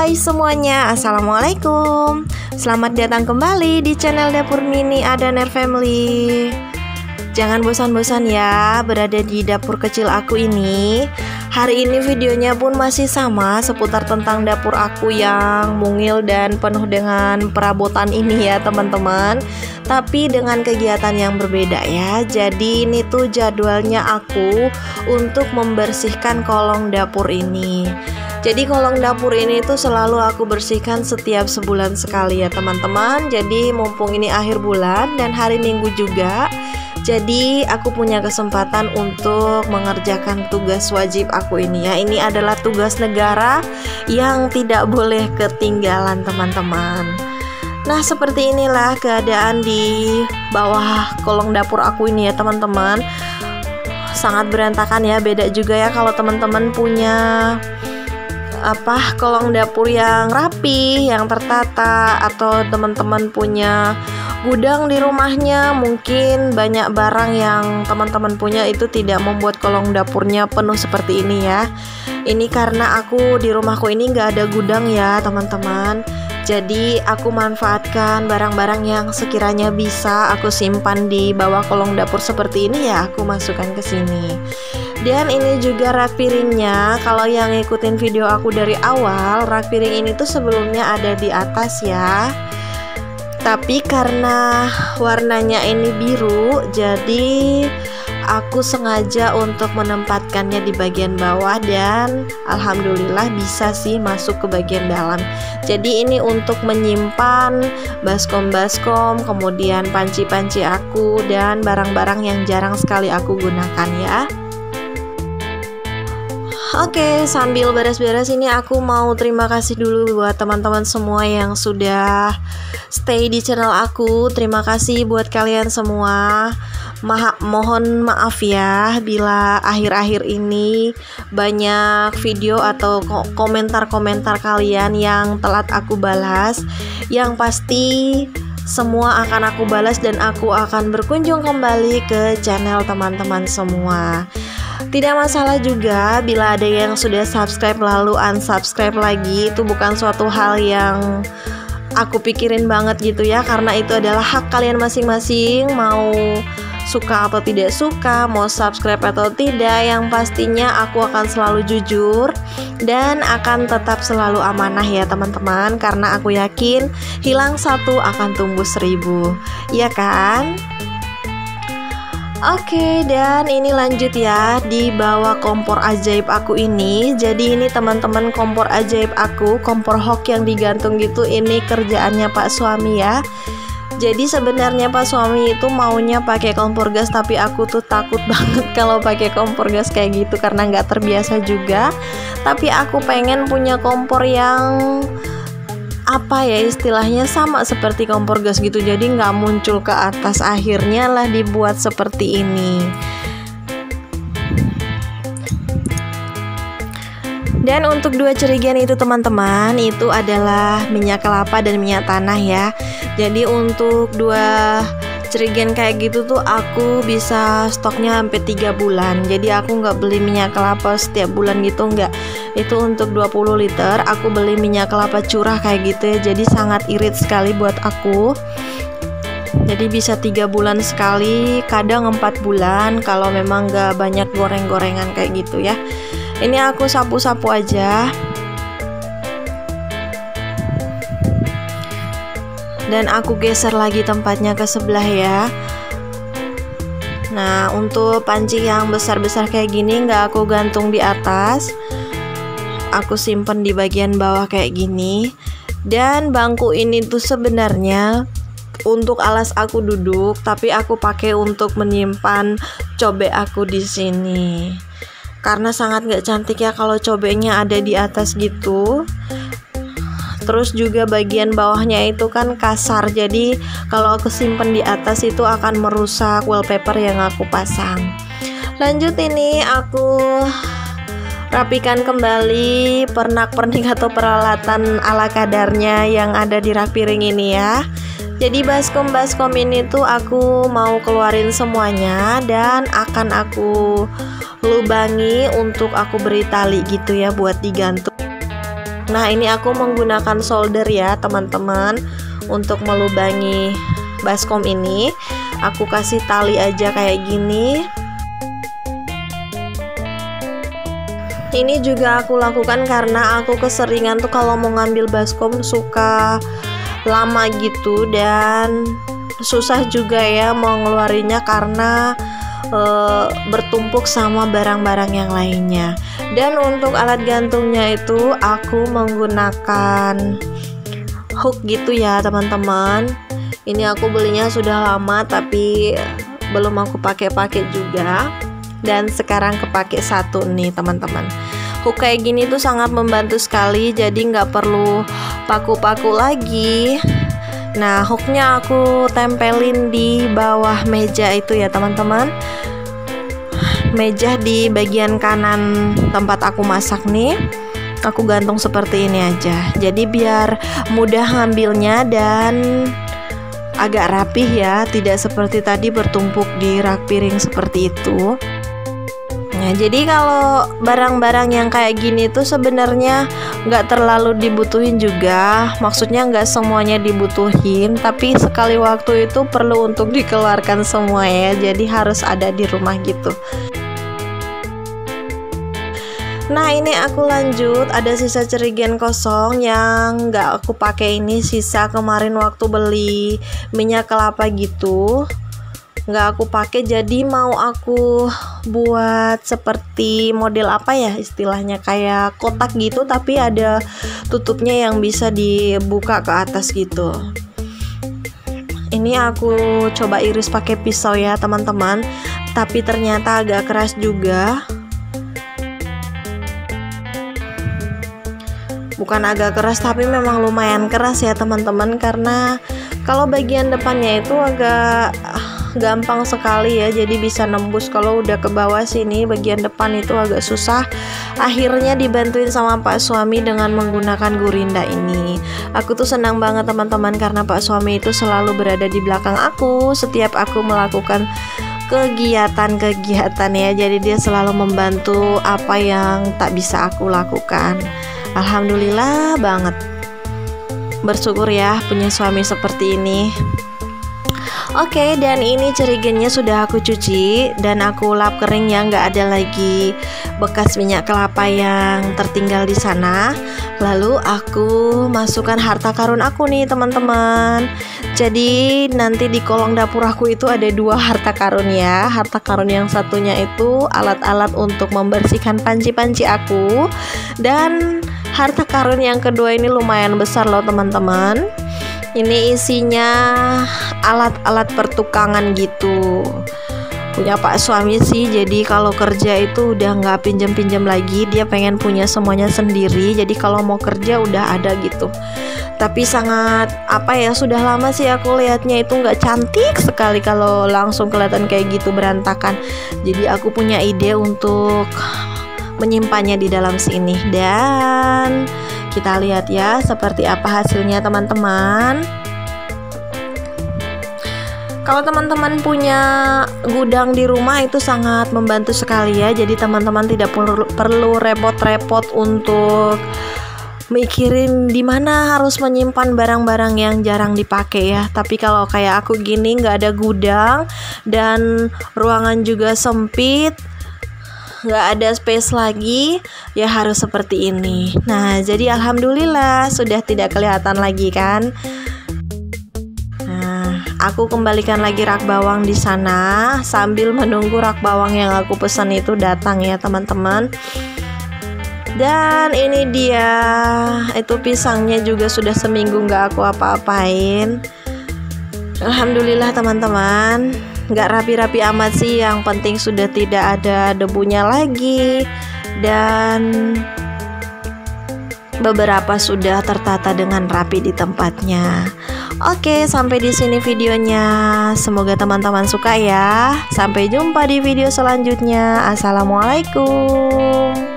hai semuanya, assalamualaikum. Selamat datang kembali di channel Dapur Mini Adaner Family. Jangan bosan-bosan ya berada di dapur kecil aku ini. Hari ini videonya pun masih sama seputar tentang dapur aku yang mungil dan penuh dengan perabotan ini ya teman-teman. Tapi dengan kegiatan yang berbeda ya. Jadi ini tuh jadwalnya aku untuk membersihkan kolong dapur ini. Jadi kolong dapur ini tuh selalu aku bersihkan setiap sebulan sekali ya teman-teman. Jadi mumpung ini akhir bulan dan hari Minggu juga, jadi aku punya kesempatan untuk mengerjakan tugas wajib aku ini ya. Ini adalah tugas negara yang tidak boleh ketinggalan teman-teman. Nah seperti inilah keadaan di bawah kolong dapur aku ini ya teman-teman. Sangat berantakan ya, beda juga ya kalau teman-teman punya kolong dapur yang rapi, yang tertata, atau teman-teman punya gudang di rumahnya, mungkin banyak barang yang teman-teman punya itu tidak membuat kolong dapurnya penuh seperti ini ya. Ini karena aku di rumahku ini nggak ada gudang ya teman-teman. Jadi aku manfaatkan barang-barang yang sekiranya bisa aku simpan di bawah kolong dapur seperti ini ya, aku masukkan ke sini. Dan ini juga rak piringnya. Kalau yang ngikutin video aku dari awal, rak piring ini tuh sebelumnya ada di atas ya. Tapi karena warnanya ini biru, jadi aku sengaja untuk menempatkannya di bagian bawah dan alhamdulillah bisa sih masuk ke bagian dalam. Jadi ini untuk menyimpan baskom-baskom, kemudian panci-panci aku dan barang-barang yang jarang sekali aku gunakan ya. Oke, sambil beres-beres ini aku mau terima kasih dulu buat teman-teman semua yang sudah stay di channel aku. Terima kasih buat kalian semua. Mohon maaf ya bila akhir-akhir ini banyak video atau komentar-komentar kalian yang telat aku balas. Yang pasti semua akan aku balas dan aku akan berkunjung kembali ke channel teman-teman semua. Tidak masalah juga bila ada yang sudah subscribe lalu unsubscribe lagi, itu bukan suatu hal yang aku pikirin banget gitu ya, karena itu adalah hak kalian masing-masing, mau suka atau tidak suka, mau subscribe atau tidak. Yang pastinya aku akan selalu jujur dan akan tetap selalu amanah ya teman-teman, karena aku yakin hilang satu akan tumbuh 1000, iya kan? Oke, dan ini lanjut ya di bawah kompor ajaib aku ini. Jadi ini teman-teman kompor ajaib aku, kompor hoki yang digantung gitu, ini kerjaannya Pak suami ya. Jadi sebenarnya Pak suami itu maunya pakai kompor gas, tapi aku tuh takut banget kalau pakai kompor gas kayak gitu karena nggak terbiasa juga. Tapi aku pengen punya kompor yang istilahnya sama seperti kompor gas gitu, jadi nggak muncul ke atas, akhirnya lah dibuat seperti ini. Dan untuk dua cerigian itu teman-teman, itu adalah minyak kelapa dan minyak tanah ya. Jadi untuk dua cerigian kayak gitu tuh aku bisa stoknya sampai 3 bulan. Jadi aku nggak beli minyak kelapa setiap bulan gitu, nggak. Itu untuk 20 liter aku beli minyak kelapa curah kayak gitu ya. Jadi sangat irit sekali buat aku. Jadi bisa 3 bulan sekali, kadang 4 bulan kalau memang nggak banyak goreng-gorengan kayak gitu ya. Ini aku sapu-sapu aja. Dan aku geser lagi tempatnya ke sebelah ya. Nah untuk panci yang besar-besar kayak gini nggak aku gantung di atas, aku simpen di bagian bawah kayak gini. Dan bangku ini tuh sebenarnya untuk alas aku duduk, tapi aku pakai untuk menyimpan cobek aku di sini. Karena sangat nggak cantik ya kalau cobeknya ada di atas gitu. Terus juga bagian bawahnya itu kan kasar, jadi kalau aku simpen di atas itu akan merusak wallpaper yang aku pasang. Lanjut, ini aku rapikan kembali pernak-pernik atau peralatan ala kadarnya yang ada di rak piring ini ya. Jadi baskom-baskom ini tuh aku mau keluarin semuanya dan akan aku lubangi untuk aku beri tali gitu ya buat digantung. Nah, ini aku menggunakan solder ya teman-teman untuk melubangi baskom ini. Aku kasih tali aja kayak gini. Ini juga aku lakukan karena aku keseringan tuh kalau mau ngambil baskom suka lama gitu, dan susah juga ya mau ngeluarinnya karena bertumpuk sama barang-barang yang lainnya. Dan untuk alat gantungnya itu aku menggunakan hook gitu ya teman-teman. Ini aku belinya sudah lama tapi belum aku pakai-pakai juga, dan sekarang kepake satu nih teman-teman. Hook kayak gini tuh sangat membantu sekali, jadi nggak perlu paku-paku lagi. Nah, hooknya aku tempelin di bawah meja itu ya teman-teman. Meja di bagian kanan tempat aku masak nih, aku gantung seperti ini aja. Jadi biar mudah ngambilnya dan agak rapih ya, tidak seperti tadi bertumpuk di rak piring seperti itu. Nah, jadi kalau barang-barang yang kayak gini tuh sebenarnya nggak terlalu dibutuhin juga. Maksudnya nggak semuanya dibutuhin, tapi sekali waktu itu perlu untuk dikeluarkan semua ya. Jadi harus ada di rumah gitu. Nah, ini aku lanjut, ada sisa cerigen kosong yang nggak aku pakai, ini sisa kemarin waktu beli minyak kelapa gitu. Nggak aku pakai, jadi mau aku buat seperti model apa ya istilahnya, kayak kotak gitu tapi ada tutupnya yang bisa dibuka ke atas gitu. Ini aku coba iris pakai pisau ya teman-teman, tapi ternyata agak keras juga. Bukan agak keras, tapi memang lumayan keras ya teman-teman, karena kalau bagian depannya itu agak gampang sekali ya, jadi bisa nembus. Kalau udah ke bawah sini bagian depan itu agak susah. Akhirnya dibantuin sama Pak suami dengan menggunakan gurinda ini. Aku tuh senang banget teman-teman, karena Pak suami itu selalu berada di belakang aku setiap aku melakukan kegiatan-kegiatan ya. Jadi dia selalu membantu apa yang tak bisa aku lakukan. Alhamdulillah banget, bersyukur ya punya suami seperti ini. Oke, dan ini cerigennya sudah aku cuci dan aku lap kering ya, nggak ada lagi bekas minyak kelapa yang tertinggal di sana. Lalu aku masukkan harta karun aku nih teman-teman. Jadi nanti di kolong dapur aku itu ada dua harta karun ya. Harta karun yang satunya itu alat-alat untuk membersihkan panci-panci aku, dan harta karun yang kedua ini lumayan besar loh teman-teman. Ini isinya alat-alat pertukangan gitu, punya Pak suami sih. Jadi kalau kerja itu udah nggak pinjam-pinjam lagi, dia pengen punya semuanya sendiri. Jadi kalau mau kerja udah ada gitu. Tapi sangat sudah lama sih aku lihatnya itu nggak cantik sekali kalau langsung kelihatan kayak gitu berantakan. Jadi aku punya ide untuk menyimpannya di dalam sini, dan kita lihat ya seperti apa hasilnya teman-teman. Kalau teman-teman punya gudang di rumah itu sangat membantu sekali ya. Jadi teman-teman tidak perlu repot-repot untuk mikirin di mana harus menyimpan barang-barang yang jarang dipakai ya. Tapi kalau kayak aku gini nggak ada gudang dan ruangan juga sempit, nggak ada space lagi, ya harus seperti ini. Nah, jadi alhamdulillah sudah tidak kelihatan lagi kan. Nah, aku kembalikan lagi rak bawang di sana sambil menunggu rak bawang yang aku pesan itu datang ya teman-teman. Dan ini dia, itu pisangnya juga sudah seminggu nggak aku apa-apain. Alhamdulillah teman-teman, nggak rapi-rapi amat sih, yang penting sudah tidak ada debunya lagi, dan beberapa sudah tertata dengan rapi di tempatnya. Oke, sampai di sini videonya. Semoga teman-teman suka ya. Sampai jumpa di video selanjutnya. Assalamualaikum.